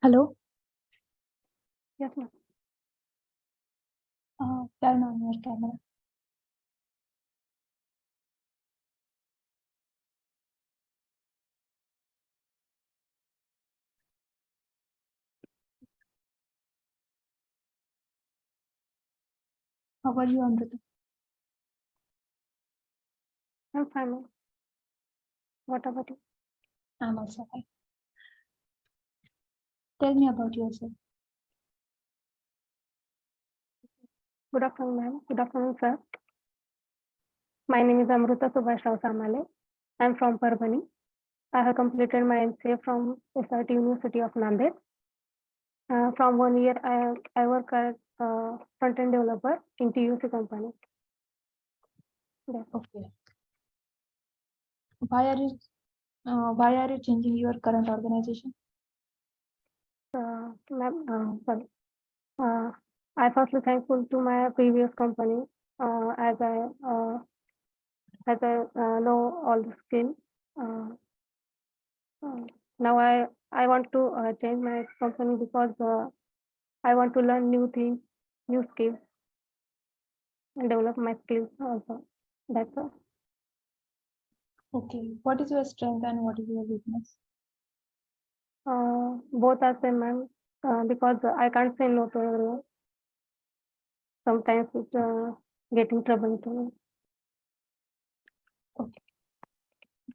Hello, Yes, ma'am. turn on your camera. How are you, Amruta? I'm fine, ma'am. What about you? I'm also fine. Tell me about yourself. Good afternoon, ma'am. Good afternoon, sir. My name is Amruta Subhash Rao Samale. I'm from Parbhani. I have completed my MCA from SRT University of Nanded. From 1 year, I work as front-end developer in TUC company. Yeah. Okay. Why are you changing your current organization? Ma'am, sorry. I firstly thankful to my previous company as I know all the skill. Now I want to change my company because I want to learn new things, new skills, and develop my skills also. That's all. Okay. What is your strength and what is your weakness? Both are same, ma'am. Because I can't say no to everyone. Sometimes it get in trouble to me. Okay.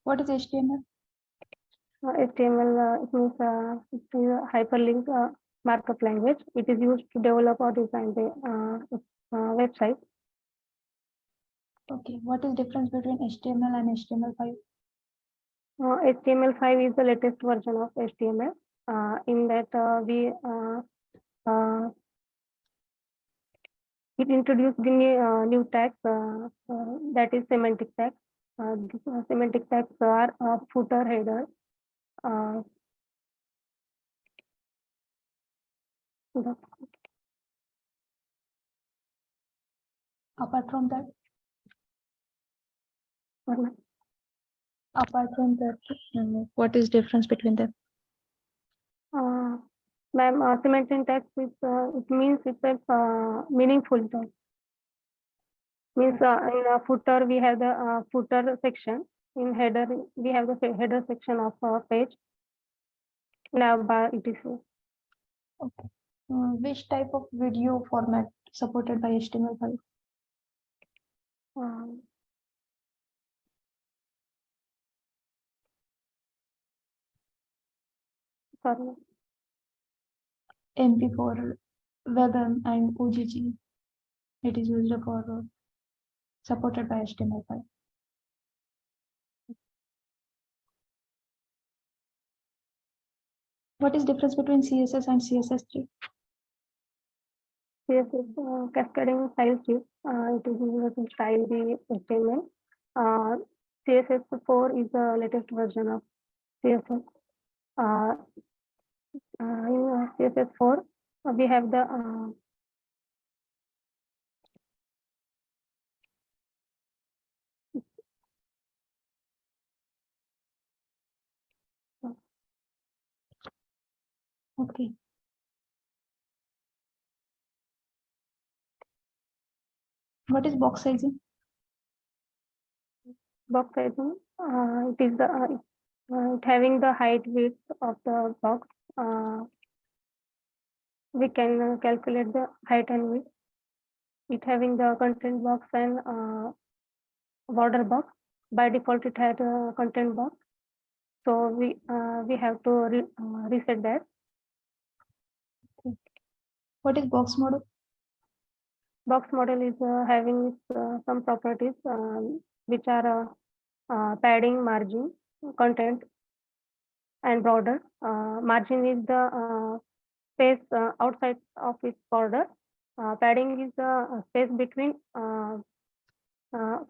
What is HTML? HTML it means it is a hyperlink markup language. It is used to develop or design the website. Okay. What is difference between HTML and HTML5? HTML5 is the latest version of HTML. In that it introduced the new tags that is semantic tags. Semantic tags are footer, header. Uh, Apart from that, uh, what is difference between them? Ma'am, semantic tags is it means it's a meaningful tag. Means in a footer we have the footer section. In header we have the header section of page. Nav bar etc. Okay. Which type of video format supported by HTML5? Um, sorry. MP4, WebM, and OGG. It is used for supported by HTML5. What is difference between CSS and CSS3? CSS cascading style sheet. It is used to style the HTML. CSS4 is the latest version of CSS. In CSS4, we have the Okay. What is box sizing? box sizing. It is the it having the height width of the box. We can calculate the height and width. It having the content box and border box. By default, it had a content box. So we have to reset that. Okay. What is box model? Box model is having some properties which are padding, margin, content, and border. Margin is the space outside of its border. Padding is the space between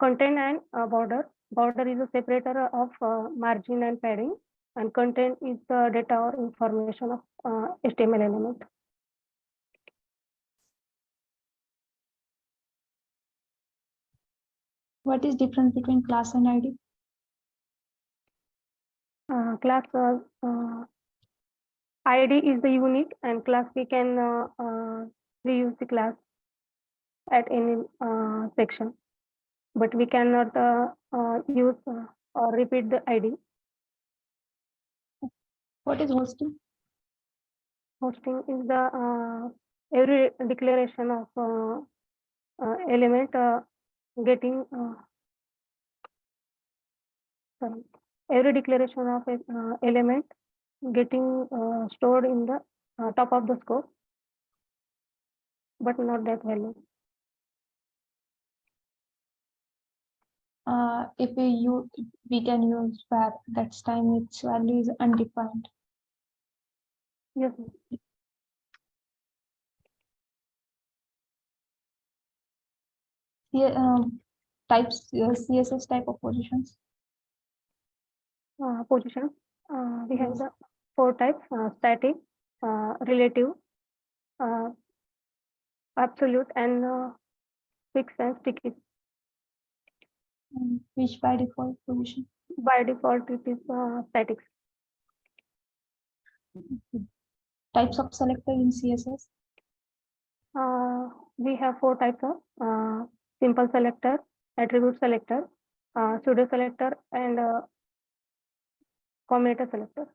content and border. Border is a separator of margin and padding, and content is the data or information of HTML element. What is difference between class and ID? Class ID is the unique, and class we can reuse the class at any section, but we cannot use or repeat the ID. What is hosting? Hosting is the every declaration of element getting sorry, every declaration of element getting stored in the top of the scope, but not that value. If we can use var, that's time its value is undefined. Yes. Types CSS type of positions. Positions. We have Yes. the 4 types: static, relative, absolute, and fixed and sticky. Which by default position? By default, it is static. Types of selector in CSS. We have 4 types of simple selector, attribute selector, pseudo selector, and combinator selector.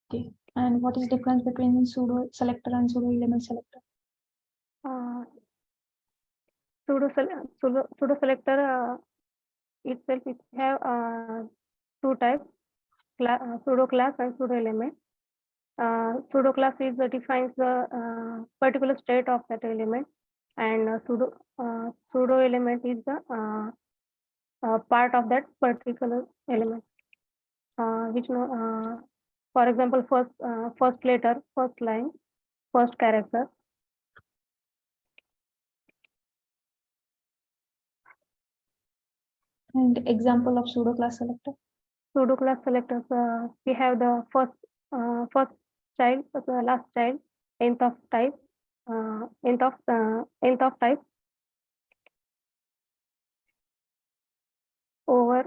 Okay. And what is difference between pseudo selector and pseudo element selector? Pseudo selector itself it have 2 types: pseudo class and pseudo element. Pseudo class is defines the particular state of that element, and pseudo element is the part of that particular element. Which for example, first letter, first line, first character. And example of pseudo class selector. Pseudo class selectors, we have the first child, the last child, nth of type, nth of type, over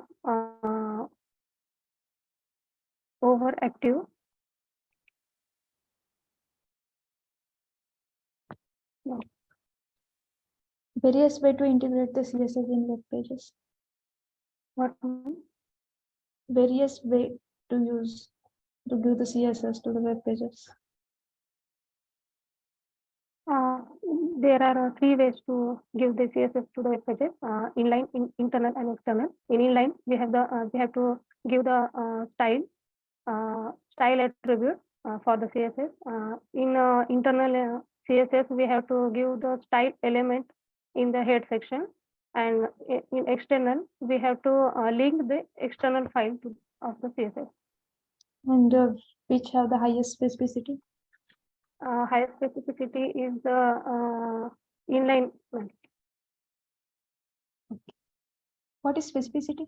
over active. No. Various way to integrate the CSS in web pages. What? Various way to use to give the CSS to the web pages. There are 3 ways to give the CSS to the web pages: inline, internal, and external. In inline, we have to give the style attribute for the CSS. In internal CSS, we have to give the style element in the head section, and in external, we have to link the external file of the CSS. And which have the highest specificity? Highest specificity is the inline. What is specificity?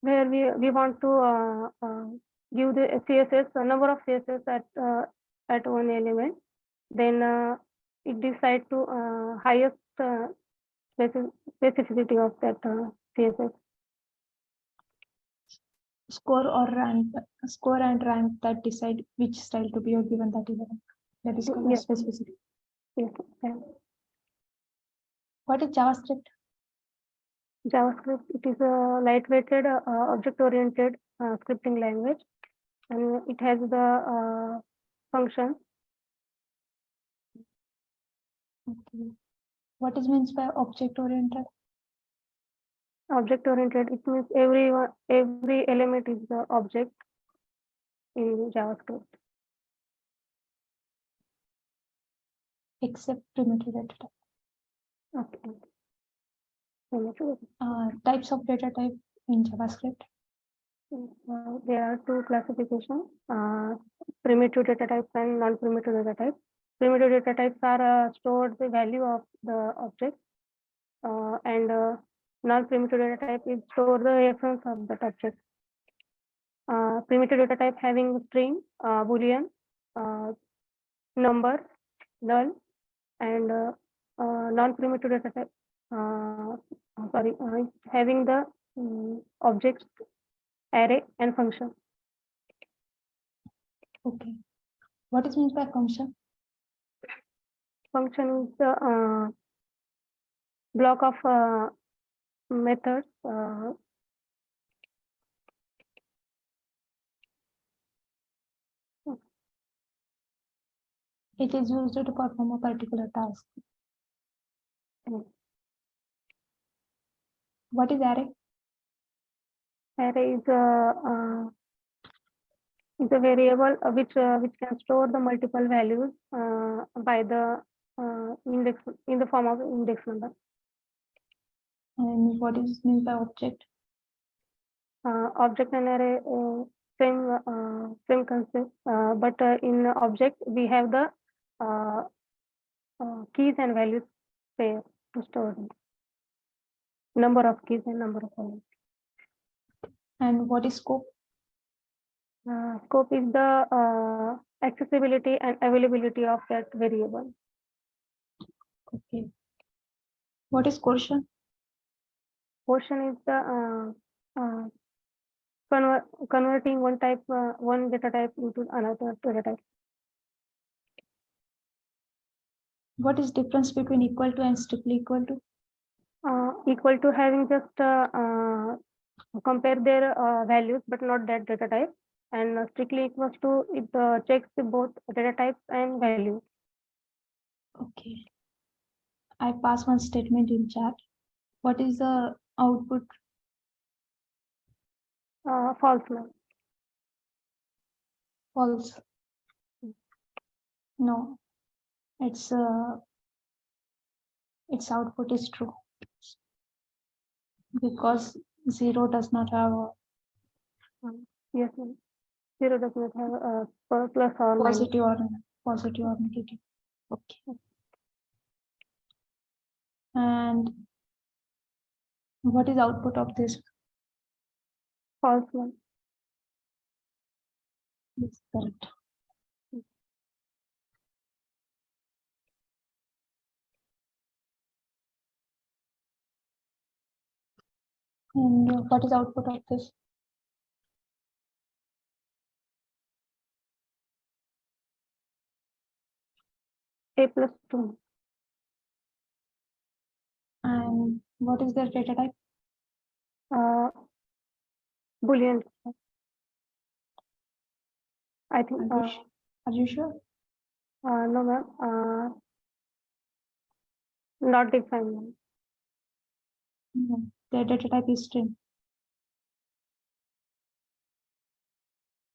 Where we want to give the CSS, a number of CSS at one element, then it decides to highest specificity of that CSS. Score and rank that decide which style to be given that element. That is called Yes. specificity. Yes. What is JavaScript? JavaScript, it is a lightweighted object-oriented scripting language, and it has the function. Okay. What is means by object-oriented? Object-oriented, it means every element is the object in JavaScript. Except primitive data type. Okay. Types of data type in JavaScript. There are 2 classifications: primitive data types and non-primitive data types. Primitive data types are stored the value of the object, and non-primitive data type is store the reference of that object. Primitive data type having string, boolean, number, null, and non-primitive data type having the objects, array, and function. Okay. What is meant by function? Function is the block of methods. It is used to perform a particular task. Mm. What is array? Array is a variable which can store the multiple values by the index in the form of index number. And what is meant by object? Object and array same concept, but in object we have the keys and values pair to store them. Number of keys and number of values. And what is scope? Scope is the accessibility and availability of that variable. Okay. What is quotient? Quotient is the converting one data type into another data type. What is difference between equal to and strictly equal to? Equal to having just compare their values but not that data type, and strictly equals to it checks both data types and values. Okay. I pass one statement in chat. What is the output? False, ma'am. False. No. Its output is true because 0 does not have a Yes, ma'am. 0 does not have a plus or minus. positive or negative. Okay. And what is output of this? False, ma'am. Yes, correct. And what is output of this? A plus 2. And what is the data type? Boolean. I think. Are you sure? No, ma'am. Not defined, ma'am. No. The data type is string.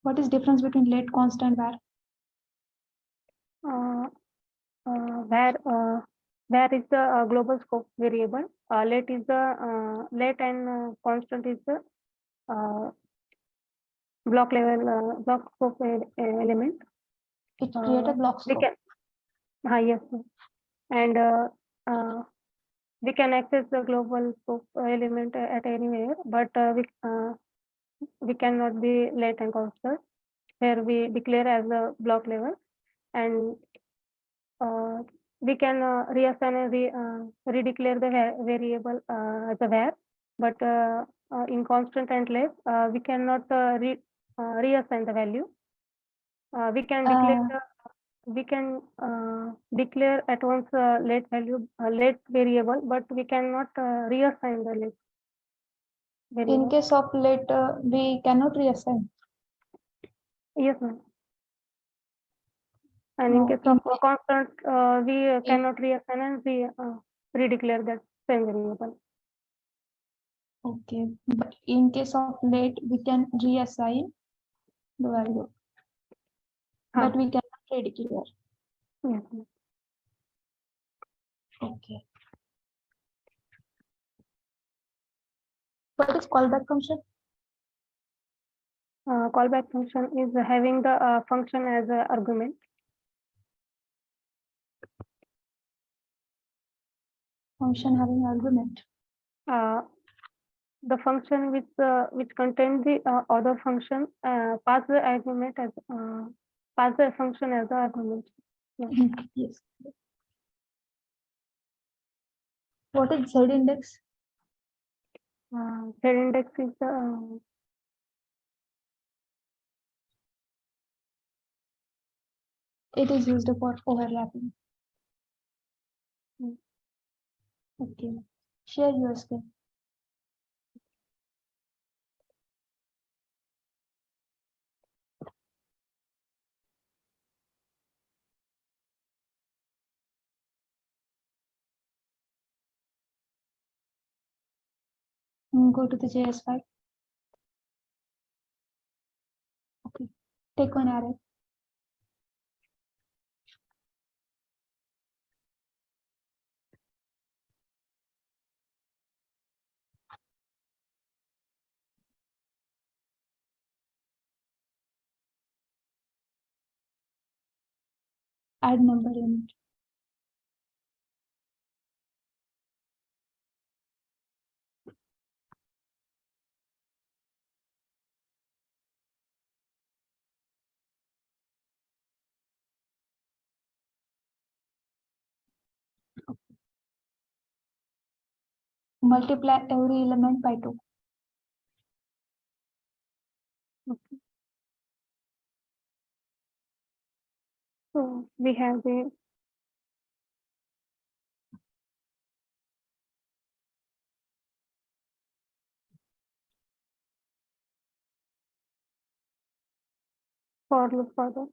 What is difference between let, const, and var? Where is the global scope variable? Let is the let and constant is the block level block scope element. It create a block We scope. can yes, ma'am. And we can access the global scope element at anywhere, but we cannot be let and constant. Here we declare as a block level, and we can reassign and redeclare the variable as a var, but in constant and let we cannot reassign the value. We can declare at once let value let variable, but we cannot reassign the let variable. In case of let, we cannot reassign. Yes, ma'am. And No, in case of constant, we cannot reassign and redeclare that same variable. Okay, but in case of let, we can reassign the value, but we cannot redeclare. Yes, ma'am. Okay. What is callback function? Callback function is having the function as an argument. Function having argument. The function which contains the other function pass the argument as pass the function as the argument. Yeah. Yes. What is Z index? Z index is the It is used for overlapping. Hmm. Okay. Share your screen. Go to the JS file. Okay. Take one array. Add number in it. Multiply every element by 2. okay. So we have the for loop for the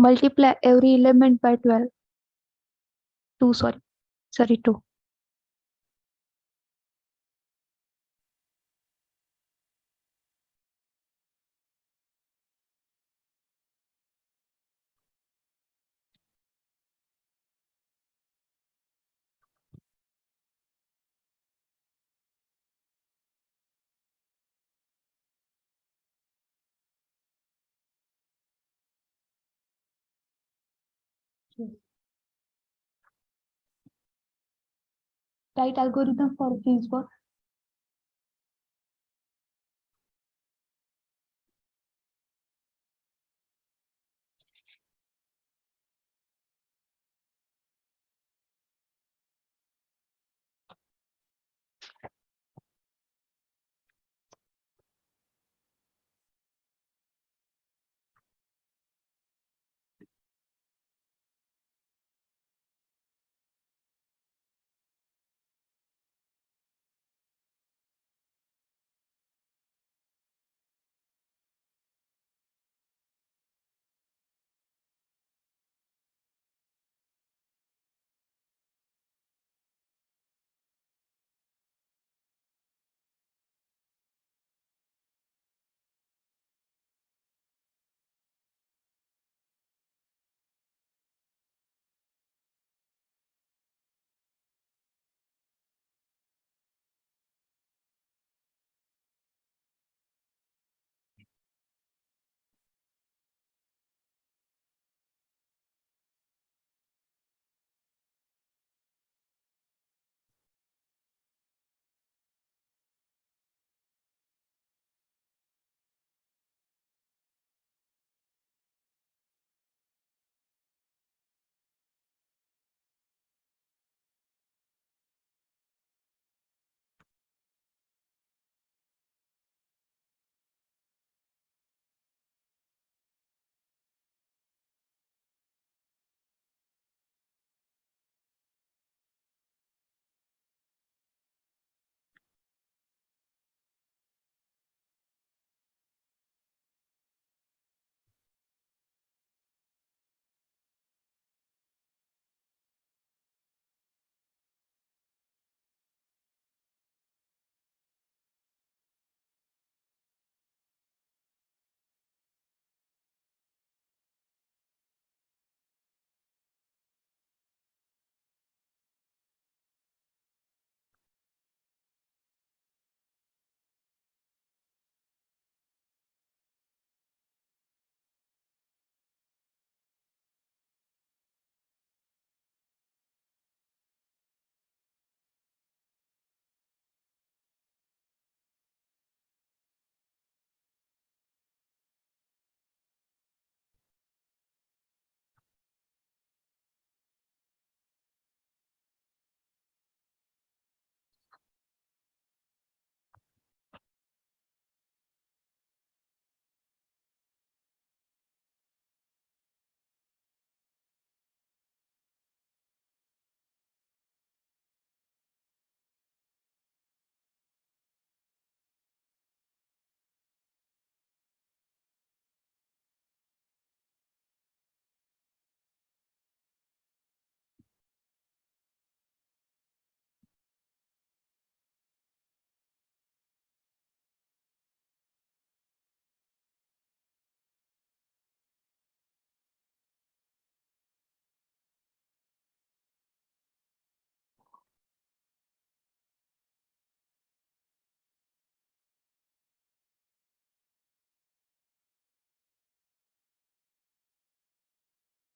Multiply every element by 12. 2, sorry, 2. Write algorithm for fuse box.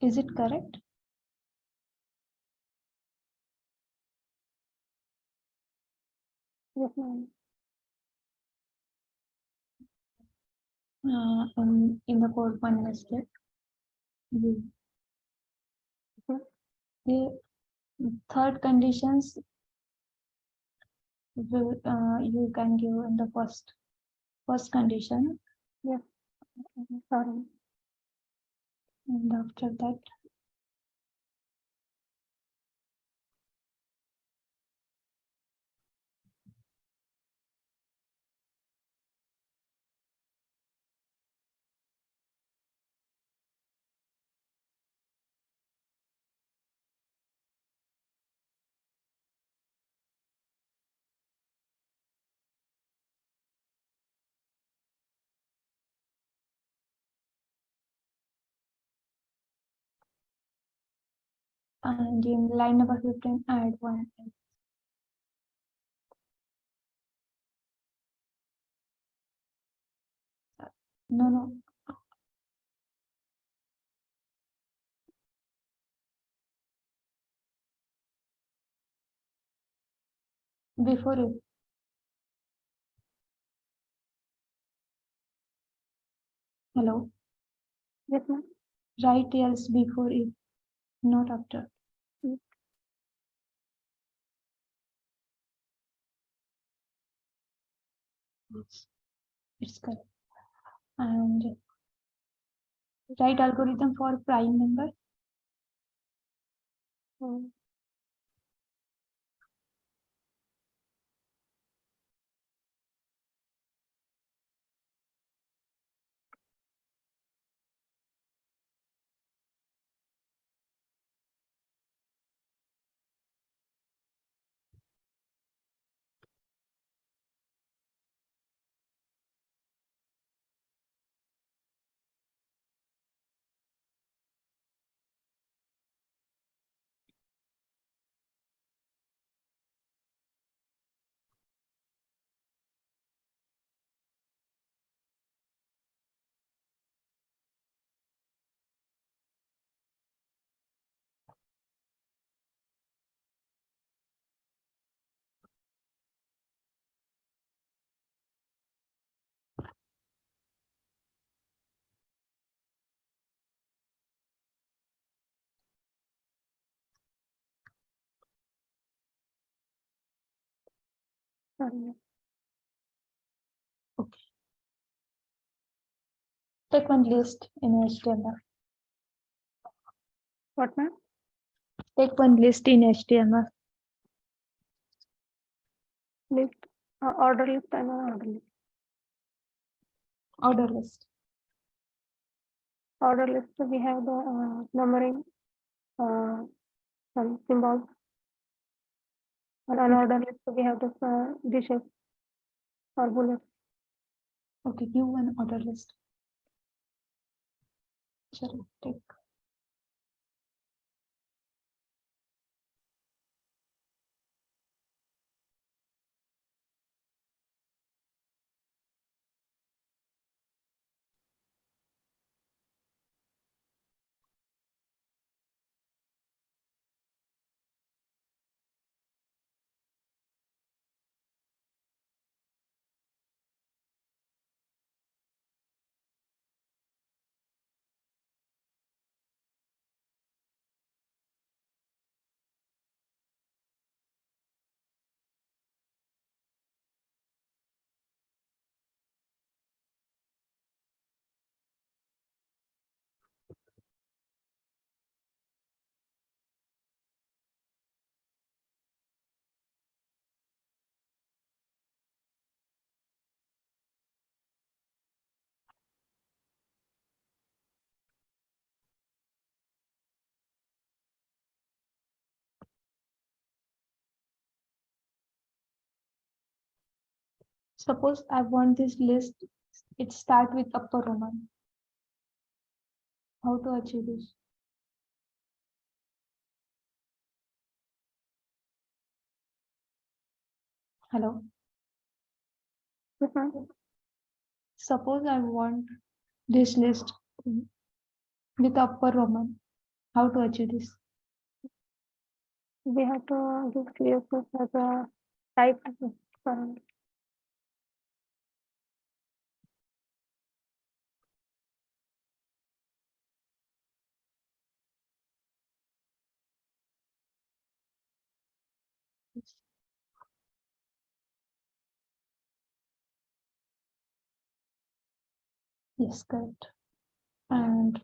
Is it correct? Yes, ma'am. In the code one mistake. You. The third conditions will you can give in the first condition. Yes. Sorry. And after that, and in line number 15, add one. No. Before it. Hello. Yes, ma'am. Write else before it, not after. Yes. It's correct. And write algorithm for prime number. Mm. Sorry. Okay. Take one list in HTML. What, ma'am? Take one list in HTML. List. Order list and order list. Order list. Order list, we have the numbering, some symbols. And unordered list, we have the dishes or bullets. Okay, give one order list. Sure, take. Suppose I want this list, it start with upper Roman. How to achieve this? Hello. Yes, ma'am. Suppose I want this list with upper Roman. How to achieve this? We have to give CSS as a type. Sorry. Yes, correct. And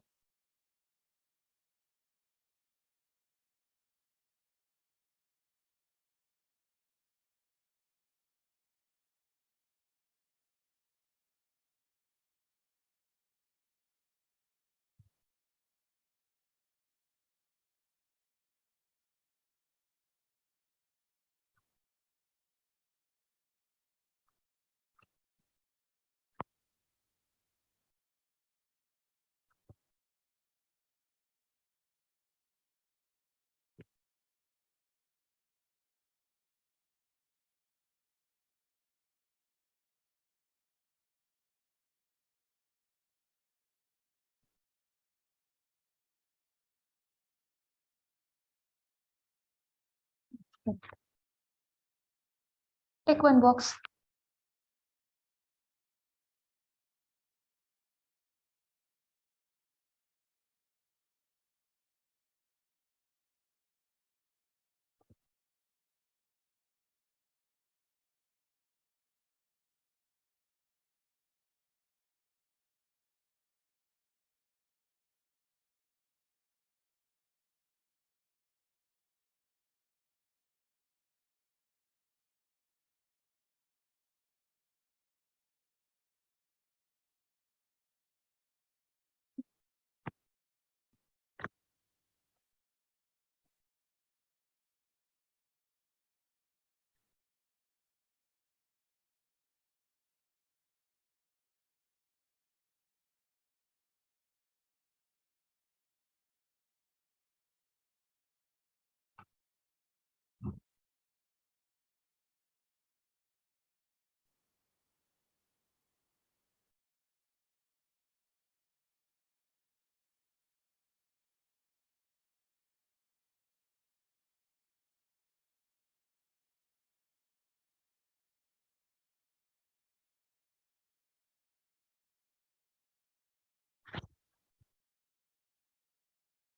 take one box.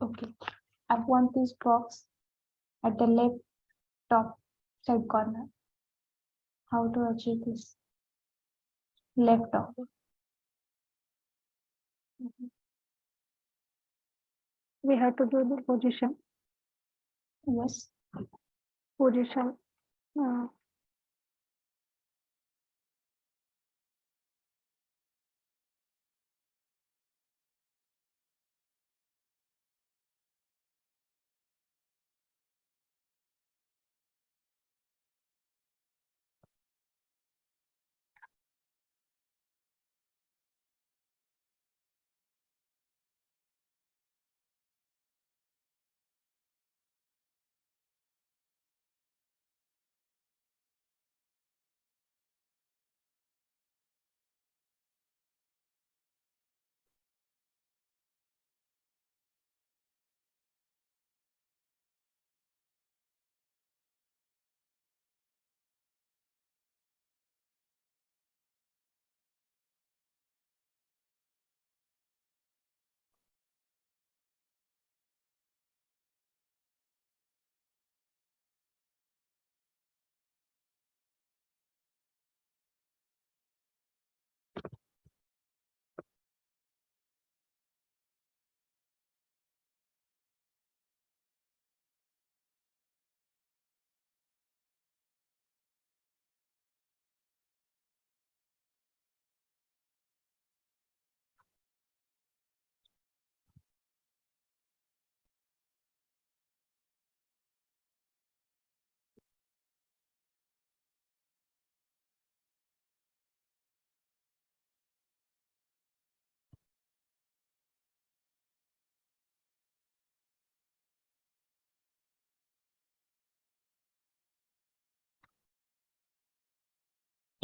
Okay. I want this box at the left top side corner. How to achieve this? Left top. We have to do the position. Yes. Position.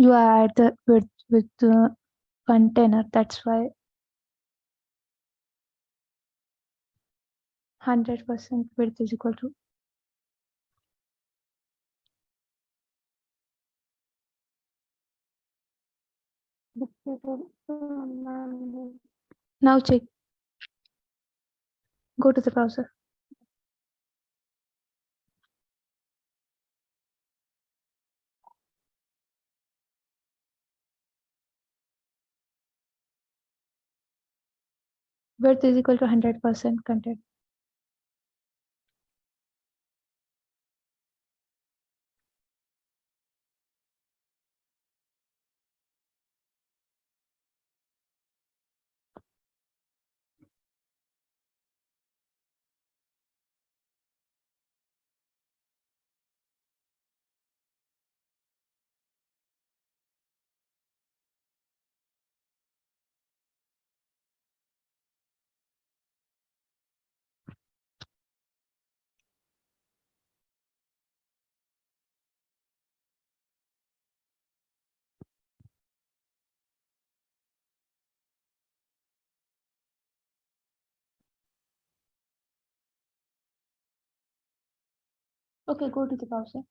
You add the with the container. That's why 100% width is equal to. Now check. Go to the browser. Width is equal to 100% content. Okay, go to the browser.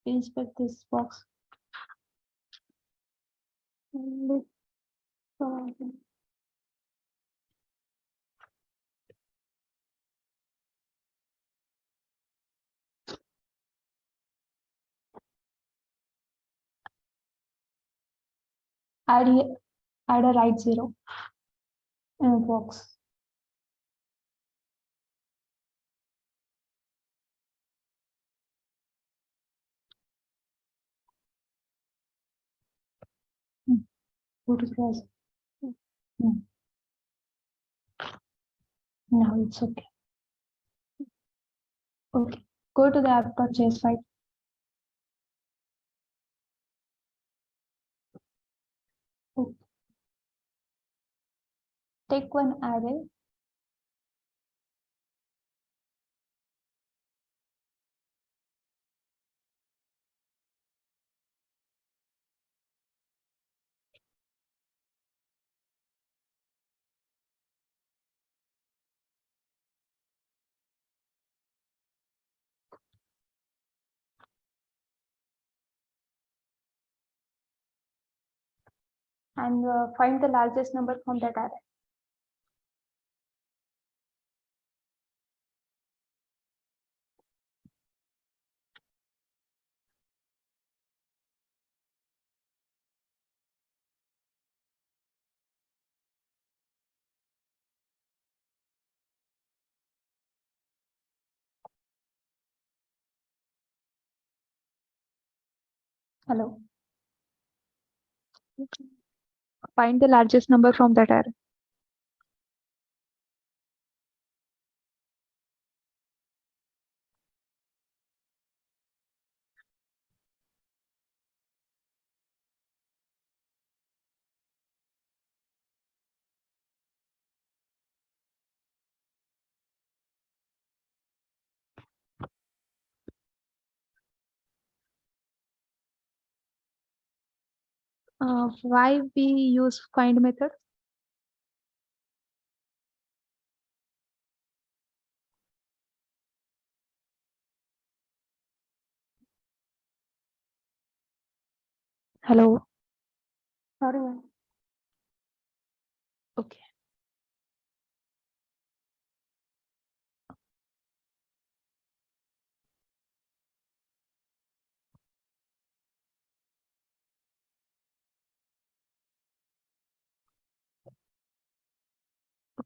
Inspect this box. Add a right zero in a box. Go to the browser. Now it's okay. Okay, go to the app.js file. Okay. Take one array. And find the largest number from that array. Hello. Find the largest number from that array. Why we use find method? Hello. Sorry, ma'am. Okay.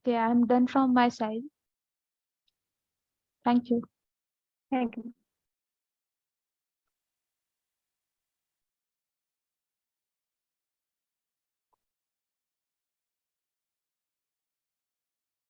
Okay, I'm done from my side. Thank you. Thank you.